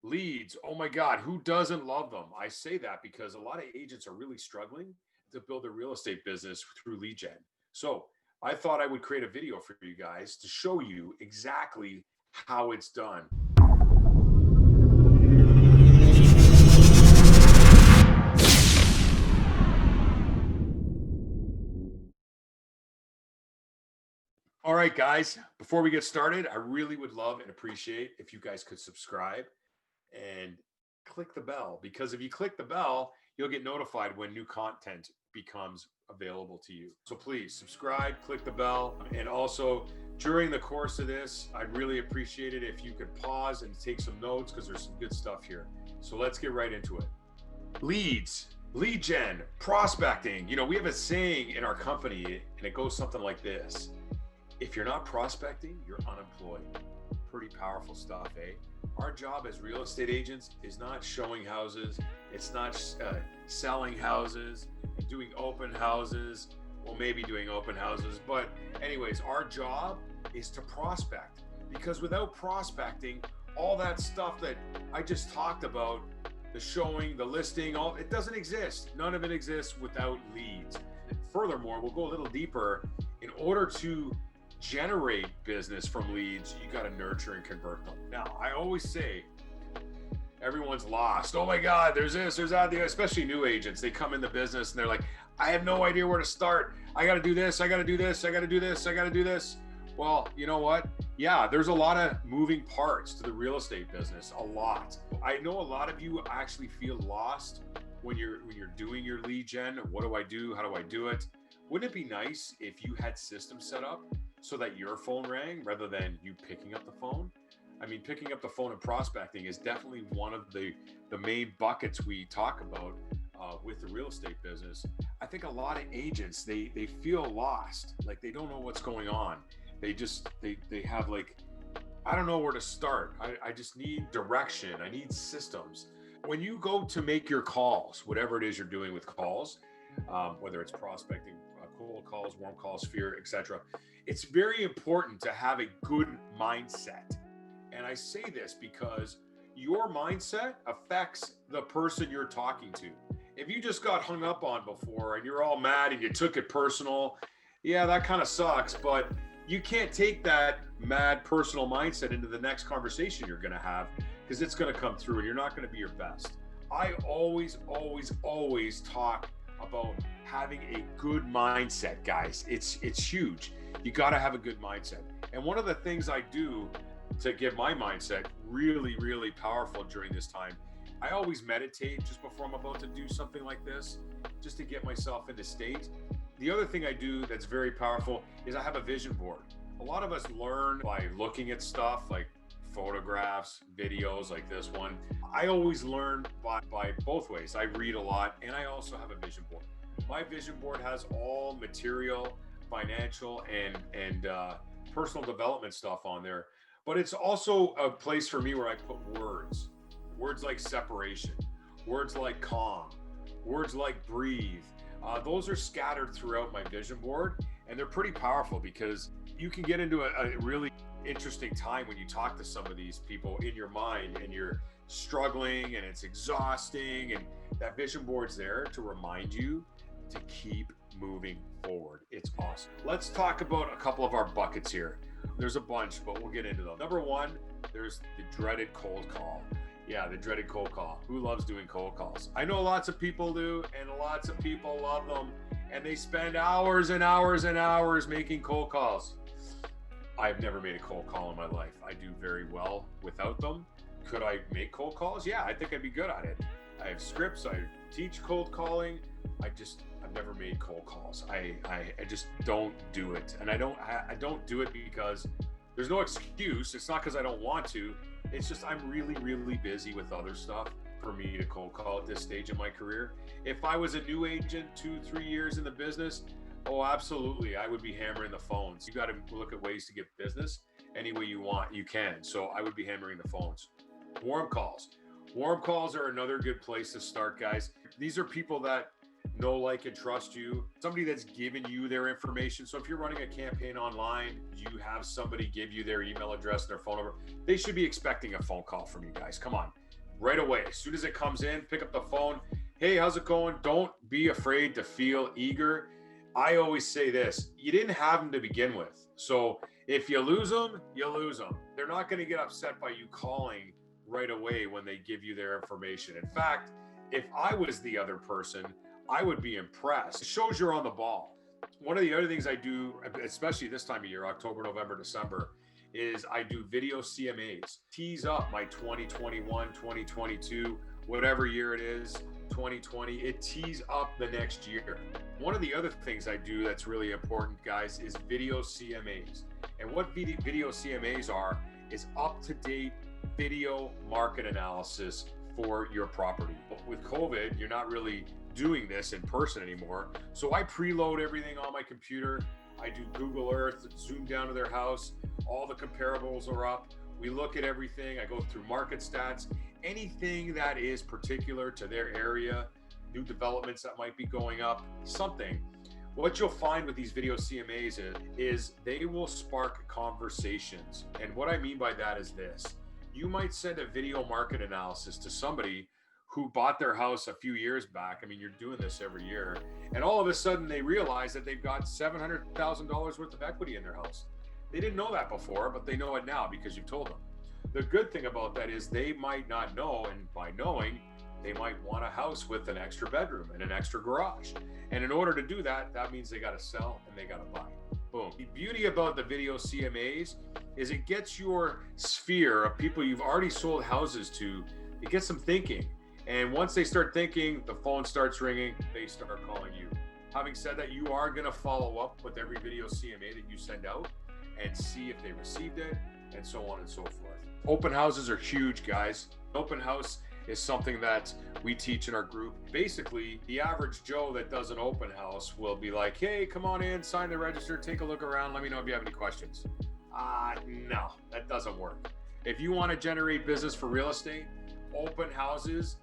Leads. Oh my God, who doesn't love them? I say that because a lot of agents are really struggling to build a real estate business through lead gen. So I thought I would create a video for you guys to show you exactly how it's done. All right, guys, before we get started, I really would love and appreciate if you guys could subscribe and click the bell, because if you click the bell, you'll get notified when new content becomes available to you. So please subscribe, click the bell, and also during the course of this, I'd really appreciate it if you could pause and take some notes because there's some good stuff here. So let's get right into it. Leads, lead gen, prospecting. You know, we have a saying in our company, and it goes something like this: if you're not prospecting, you're unemployed. Pretty powerful stuff, eh? Our job as real estate agents is not showing houses. It's not selling houses and doing open houses. Well, maybe doing open houses. But anyways, our job is to prospect, because without prospecting, all that stuff that I just talked about, the showing, the listing, all it doesn't exist. None of it exists without leads. And furthermore, we'll go a little deeper. In order to generate business from leads, you got to nurture and convert them. Now, I always say everyone's lost. Oh my God, there's this, there's that, especially new agents. They come in the business and they're like, I have no idea where to start. I got to do this. I got to do this. I got to do this. I got to do this. Well, you know what? Yeah, there's a lot of moving parts to the real estate business, a lot. I know a lot of you actually feel lost when you're doing your lead gen. What do I do? How do I do it? Wouldn't it be nice if you had systems set up so that your phone rang rather than you picking up the phone? I mean, picking up the phone and prospecting is definitely one of the main buckets we talk about with the real estate business. I think a lot of agents, they feel lost, like they don't know what's going on. They have like, I don't know where to start. I just need direction. I need systems. When you go to make your calls, whatever it is you're doing with calls, whether it's prospecting, cold calls, warm calls, sphere, etc., it's very important to have a good mindset. And I say this because your mindset affects the person you're talking to. If you just got hung up on before and you're all mad and you took it personal, yeah, that kind of sucks. But you can't take that mad personal mindset into the next conversation you're going to have, because it's going to come through and you're not going to be your best. I always talk about having a good mindset, guys. It's huge. You got to have a good mindset. And one of the things I do to get my mindset really, really powerful during this time, I always meditate just before I'm about to do something like this, just to get myself into state. The other thing I do that's very powerful is I have a vision board. A lot of us learn by looking at stuff like photographs, videos like this one. I always learn by both ways. I read a lot and I also have a vision board. My vision board has all material, financial, and personal development stuff on there. But it's also a place for me where I put words like separation, words like calm, words like breathe. Those are scattered throughout my vision board, and they're pretty powerful because you can get into a really interesting time when you talk to some of these people in your mind and you're struggling and it's exhausting, and that vision board's there to remind you to keep moving forward. It's awesome. Let's talk about a couple of our buckets here. There's a bunch, but we'll get into them. Number one, there's the dreaded cold call. Yeah, the dreaded cold call. Who loves doing cold calls? I know lots of people do, and lots of people love them, and they spend hours and hours and hours making cold calls. I've never made a cold call in my life. I do very well without them. Could I make cold calls? Yeah, I think I'd be good at it. I have scripts. I teach cold calling. I've never made cold calls. I just don't do it, and I don't do it because there's no excuse. It's not because I don't want to. It's just I'm really, really busy with other stuff for me to cold call at this stage in my career. If I was a new agent 2-3 years in the business, oh, absolutely, I would be hammering the phones. You got to look at ways to get business any way you want. You can. So I would be hammering the phones. Warm calls. Warm calls are another good place to start, guys. These are people that know, like, and trust you, somebody that's given you their information. So if you're running a campaign online, you have somebody give you their email address, their phone number, they should be expecting a phone call from you guys. Come on, right away. As soon as it comes in, pick up the phone. Hey, how's it going? Don't be afraid to feel eager. I always say this, you didn't have them to begin with. So if you lose them, you lose them. They're not going to get upset by you calling right away when they give you their information. In fact, if I was the other person, I would be impressed. It shows you're on the ball. One of the other things I do, especially this time of year, October, November, December, is I do video CMAs. Tease up my 2021, 2022, whatever year it is, 2020, it tees up the next year. One of the other things I do that's really important, guys, is video CMAs. And what video CMAs are is up-to-date video market analysis for your property. With COVID, you're not really doing this in person anymore. So I preload everything on my computer. I do Google Earth, zoom down to their house. All the comparables are up. We look at everything. I go through market stats, anything that is particular to their area, new developments that might be going up, something. What you'll find with these video CMAs is they will spark conversations. And what I mean by that is this. You might send a video market analysis to somebody who bought their house a few years back. I mean, you're doing this every year. And all of a sudden they realize that they've got $700,000 worth of equity in their house. They didn't know that before, but they know it now because you've told them. The good thing about that is they might not know, and by knowing, they might want a house with an extra bedroom and an extra garage. And in order to do that, that means they got to sell and they got to buy. Boom. The beauty about the video CMAs is it gets your sphere of people you've already sold houses to, it gets them thinking. And once they start thinking, the phone starts ringing, they start calling you. Having said that, you are going to follow up with every video CMA that you send out and see if they received it, and so on and so forth. Open houses are huge, guys. Open house is something that we teach in our group. Basically, the average Joe that does an open house will be like, hey, come on in, sign the register, take a look around, let me know if you have any questions. No, that doesn't work. If you want to generate business for real estate, open houses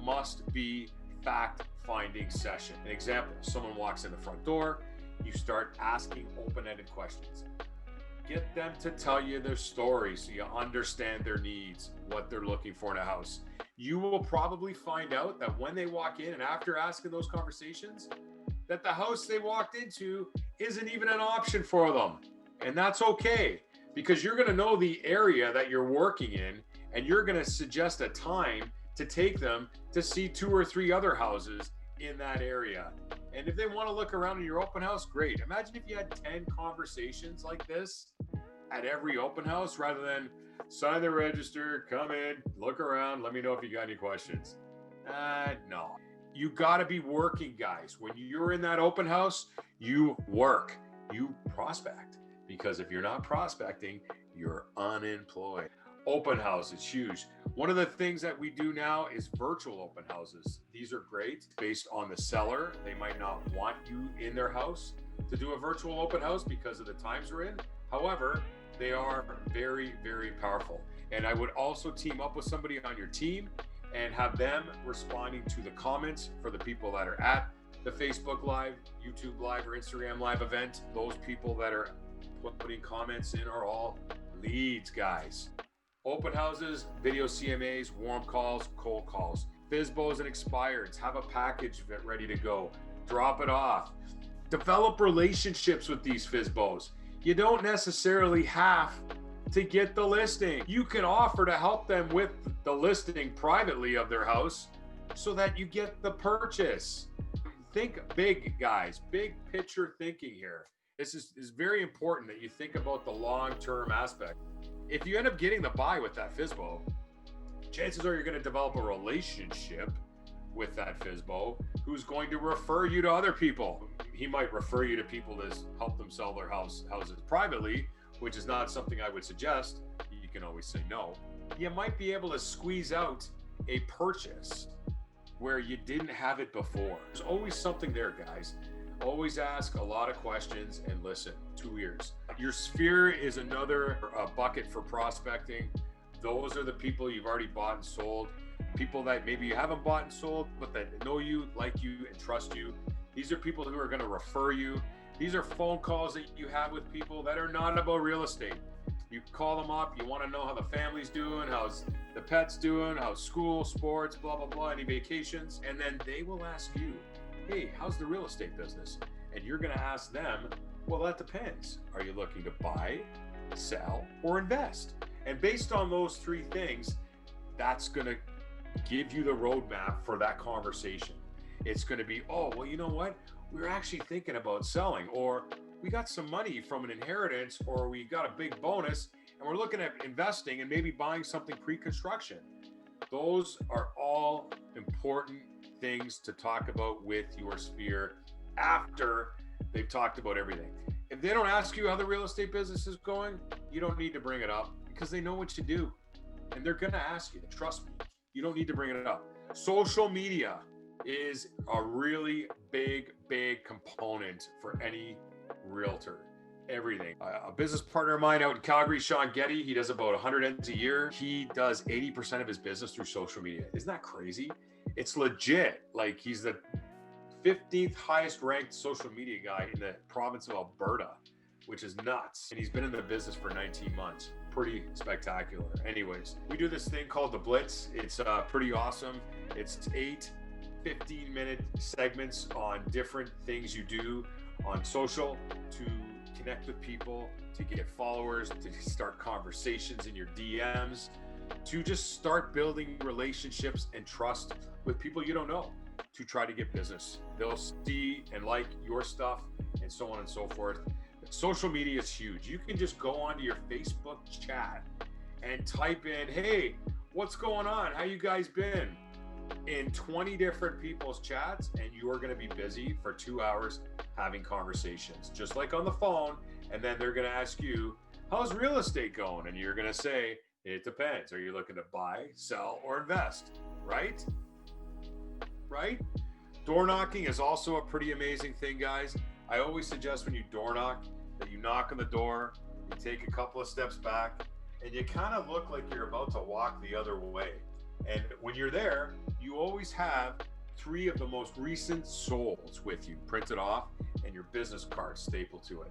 must be fact-finding session. An example, someone walks in the front door, you start asking open-ended questions. Get them to tell you their story so you understand their needs, what they're looking for in a house. You will probably find out that when they walk in and after asking those conversations, that the house they walked into isn't even an option for them. And that's okay, because you're going to know the area that you're working in, and you're going to suggest a time to take them to see 2 or 3 other houses in that area. And if they want to look around in your open house, great. Imagine if you had 10 conversations like this at every open house, rather than sign the register, come in, look around, let me know if you got any questions. No. You got to be working, guys. When you're in that open house, you work, you prospect. Because if you're not prospecting, you're unemployed. Open house is huge. One of the things that we do now is virtual open houses. These are great based on the seller. They might not want you in their house to do a virtual open house because of the times we're in. However, they are very, very powerful. And I would also team up with somebody on your team and have them responding to the comments for the people that are at the Facebook Live, YouTube Live, or Instagram Live event. Those people that are putting comments in are all leads, guys. Open houses, video CMAs, warm calls, cold calls, FSBOs and expireds. Have a package ready to go. Drop it off. Develop relationships with these FSBOs. You don't necessarily have to get the listing. You can offer to help them with the listing privately of their house so that you get the purchase. Think big, guys. Big picture thinking here. This is very important that you think about the long-term aspect. If you end up getting the buy with that FSBO, chances are you're going to develop a relationship with that FSBO who's going to refer you to other people. He might refer you to people to help them sell their houses privately, which is not something I would suggest. You can always say no. You might be able to squeeze out a purchase where you didn't have it before. There's always something there, guys. Always ask a lot of questions and listen. 2 ears. Your sphere is another bucket for prospecting. Those are the people you've already bought and sold. people that maybe you haven't bought and sold, but that know you, like you, and trust you. These are people who are going to refer you. These are phone calls that you have with people that are not about real estate. You call them up, you want to know how the family's doing, how's the pets doing, how's school, sports, blah, blah, blah, any vacations. And then they will ask you, hey, how's the real estate business? And you're going to ask them, well, that depends. Are you looking to buy, sell, or invest? And based on those three things, that's going to give you the roadmap for that conversation. It's going to be, oh, well, you know what? We were actually thinking about selling, or we got some money from an inheritance, or we got a big bonus and we're looking at investing and maybe buying something pre-construction. Those are all important things to talk about with your sphere after they've talked about everything. If they don't ask you how the real estate business is going, you don't need to bring it up because they know what you do and they're going to ask you. Trust me, you don't need to bring it up. Social media is a really big component for any realtor. Everything. A business partner of mine out in Calgary, Sean Getty, he does about 100 ends a year. He does 80% of his business through social media. Isn't that crazy? It's legit. Like, he's the 15th highest ranked social media guy in the province of Alberta, which is nuts. And he's been in the business for 19 months. Pretty spectacular. Anyways, we do this thing called the Blitz. It's pretty awesome. It's 8 15-minute segments on different things you do on social to connect with people, to get followers, to start conversations in your DMs, to just start building relationships and trust with people you don't know to try to get business. They'll see and like your stuff and so on and so forth. Social media is huge. You can just go onto your Facebook chat and type in, hey, what's going on? How you guys been? In 20 different people's chats, and you are going to be busy for 2 hours having conversations, just like on the phone. And then they're going to ask you, how's real estate going? And you're going to say, it depends. Are you looking to buy, sell, or invest? Right? Door knocking is also a pretty amazing thing, guys. I always suggest when you door knock that you knock on the door, you take a couple of steps back, and you kind of look like you're about to walk the other way. And when you're there, you always have 3 of the most recent solds with you printed off and your business card stapled to it.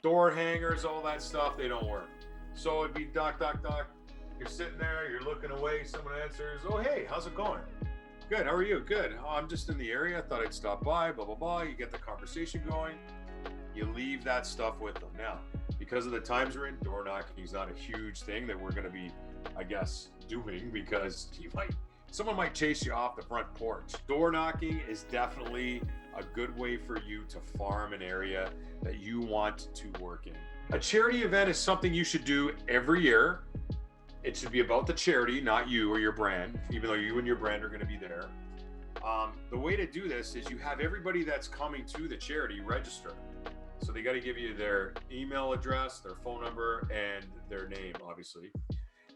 Door hangers, all that stuff, they don't work. So it'd be knock, knock, knock. You're sitting there, you're looking away, someone answers, oh, hey, how's it going? Good, how are you? Good. Oh, I'm just in the area. I thought I'd stop by, blah, blah, blah. You get the conversation going. You leave that stuff with them. Now, because of the times we're in, door knocking is not a huge thing that we're going to be, I guess, doing, because someone might chase you off the front porch. Door knocking is definitely a good way for you to farm an area that you want to work in. A charity event is something you should do every year. It should be about the charity, not you or your brand, even though you and your brand are going to be there. The way to do this is you have everybody that's coming to the charity register. So they got to give you their email address, their phone number, and their name, obviously.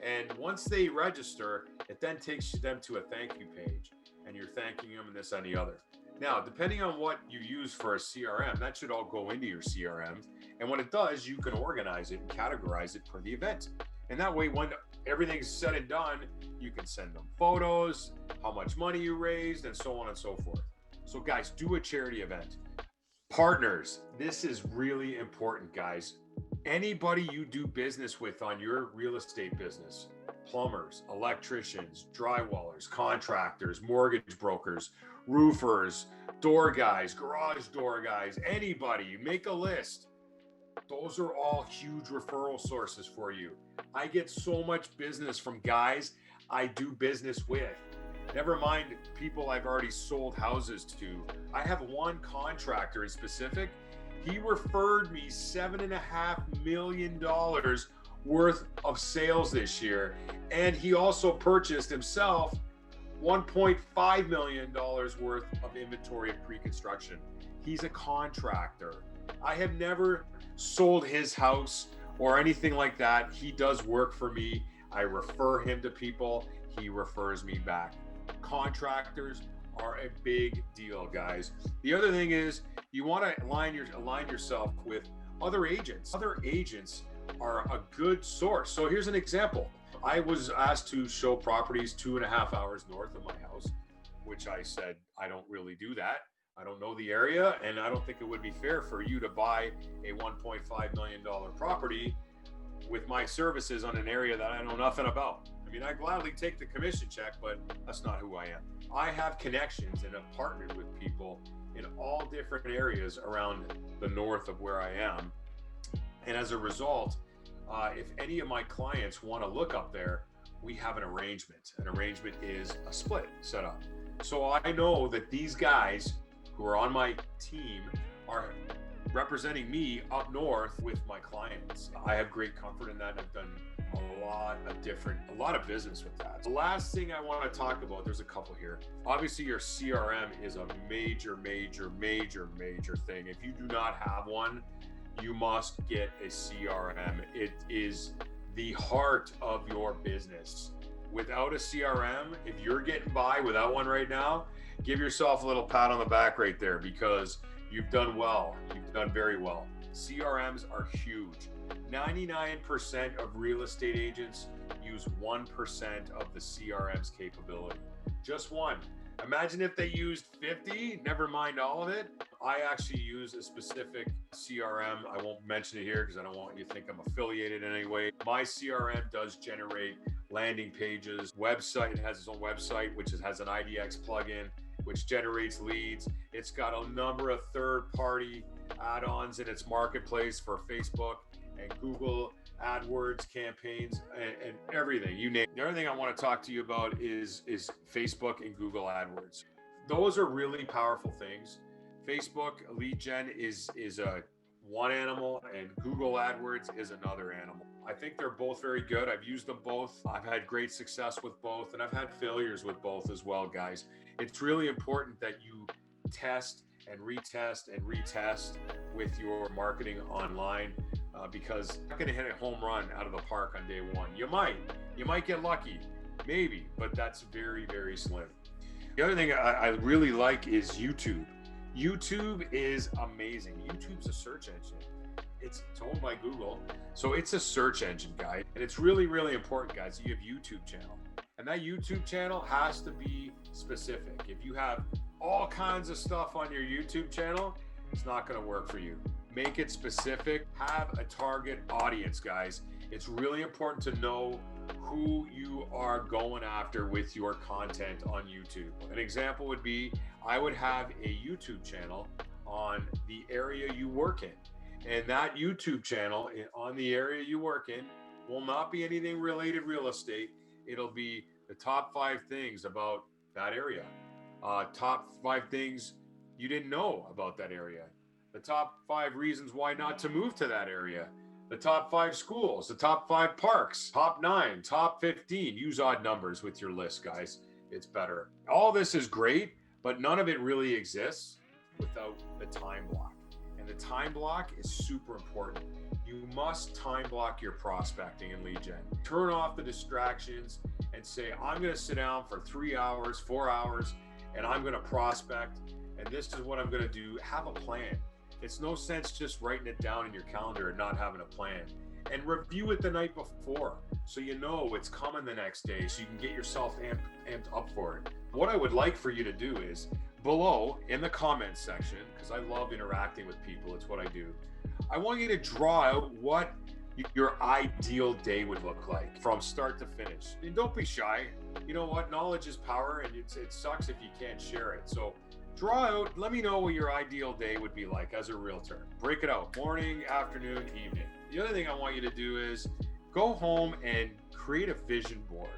And once they register, it then takes them to a thank you page, and you're thanking them and this and the other. Now, depending on what you use for a CRM, that should all go into your CRM. And when it does, you can organize it and categorize it for the event. And that way, when everything's said and done, you can send them photos, how much money you raised, and so on and so forth. So guys, do a charity event. Partners, this is really important, guys. Anybody you do business with on your real estate business, plumbers, electricians, drywallers, contractors, mortgage brokers, roofers, door guys, garage door guys, anybody, make a list. Those are all huge referral sources for you. I get so much business from guys I do business with. Never mind people I've already sold houses to. I have one contractor in specific. He referred me $7.5 million worth of sales this year. And he also purchased himself $1.5 million worth of inventory and pre-construction. He's a contractor. I have never sold his house or anything like that. He does work for me. I refer him to people. He refers me back. Contractors are a big deal, guys. The other thing is you want to align yourself with other agents. Other agents are a good source. So here's an example. I was asked to show properties 2.5 hours north of my house, which I said, I don't really do that. I don't know the area, and I don't think it would be fair for you to buy a $1.5 million property with my services on an area that I know nothing about. I mean, I gladly take the commission check, but that's not who I am. I have connections and have partnered with people in all different areas around the north of where I am. And as a result, if any of my clients want to look up there, we have an arrangement. An arrangement is a split set up. So I know that these guys who are on my team are representing me up north with my clients. I have great comfort in that, and I've done a lot of business with that. The last thing I want to talk about, there's a couple here. Obviously, your CRM is a major thing. If you do not have one, you must get a CRM. It is the heart of your business. Without a CRM, if you're getting by without one right now, give yourself a little pat on the back right there, because you've done well. You've done very well. CRMs are huge. 99% of real estate agents use 1% of the CRM's capability. Just one. Imagine if they used 50, never mind all of it. I actually use a specific CRM. I won't mention it here because I don't want you to think I'm affiliated in any way. My CRM does generate landing pages, website. It has its own website, which has an IDX plugin, which generates leads. It's got a number of third-party add-ons in its marketplace for Facebook and Google AdWords campaigns and everything, you name it. The other thing I want to talk to you about is Facebook and Google AdWords. Those are really powerful things. Facebook lead gen is a one animal, and Google AdWords is another animal. I think they're both very good. I've used them both. I've had great success with both, and I've had failures with both as well, guys. It's really important that you test and retest with your marketing online, because you're not going to hit a home run out of the park on day one. You might get lucky, maybe, but that's very slim. The other thing I really like is YouTube. YouTube is amazing. YouTube's a search engine. It's owned by Google, so it's a search engine, guys. And it's really important, guys, that you have a YouTube channel. And that YouTube channel has to be specific. If you have all kinds of stuff on your YouTube channel, it's not going to work for you. Make it specific. Have a target audience, guys. It's really important to know who you are going after with your content on YouTube. An example would be, I would have a YouTube channel on the area you work in. And that YouTube channel on the area you work in will not be anything related real estate. It'll be the top 5 things about that area. Top 5 things you didn't know about that area. The top 5 reasons why not to move to that area. The top 5 schools, the top 5 parks, top 9, top 15. Use odd numbers with your list, guys. It's better. All this is great, but none of it really exists without the time block. And the time block is super important. You must time block your prospecting and lead gen. Turn off the distractions and say, I'm going to sit down for 3 hours, 4 hours, and I'm going to prospect. And this is what I'm going to do. Have a plan. It's no sense just writing it down in your calendar and not having a plan. And review it the night before so you know it's coming the next day, so you can get yourself amped up for it. What I would like for you to do is below in the comments section, because I love interacting with people, it's what I do. I want you to draw out what your ideal day would look like from start to finish. And don't be shy. You know what? Knowledge is power, and it sucks if you can't share it. So draw out, let me know what your ideal day would be like as a realtor. Break it out, morning, afternoon, evening. The other thing I want you to do is go home and create a vision board.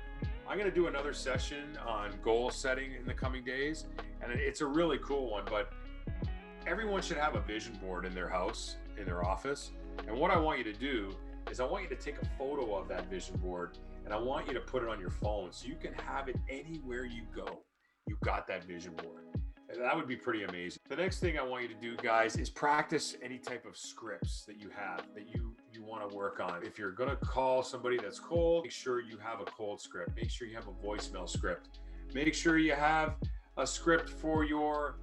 I'm going to do another session on goal setting in the coming days, and it's a really cool one, but everyone should have a vision board in their house, in their office. And what I want you to do is I want you to take a photo of that vision board, and I want you to put it on your phone so you can have it anywhere you go. You got that vision board. And that would be pretty amazing. The next thing I want you to do, guys, is practice any type of scripts that you have that you want to work on. If you're going to call somebody that's cold, make sure you have a cold script. Make sure you have a voicemail script. Make sure you have a script for your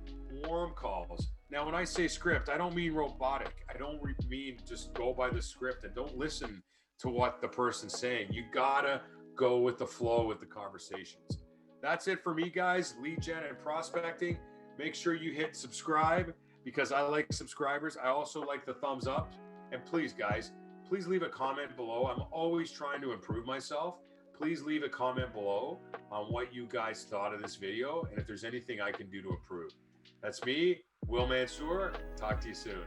warm calls. Now, when I say script, I don't mean robotic. I don't mean just go by the script and don't listen to what the person's saying. You gotta go with the flow with the conversations. That's it for me, guys. Lead gen and prospecting. Make sure you hit subscribe because I like subscribers. I also like the thumbs up. And please, guys, please leave a comment below. I'm always trying to improve myself. Please leave a comment below on what you guys thought of this video and if there's anything I can do to improve. That's me, Will Mansour. Talk to you soon.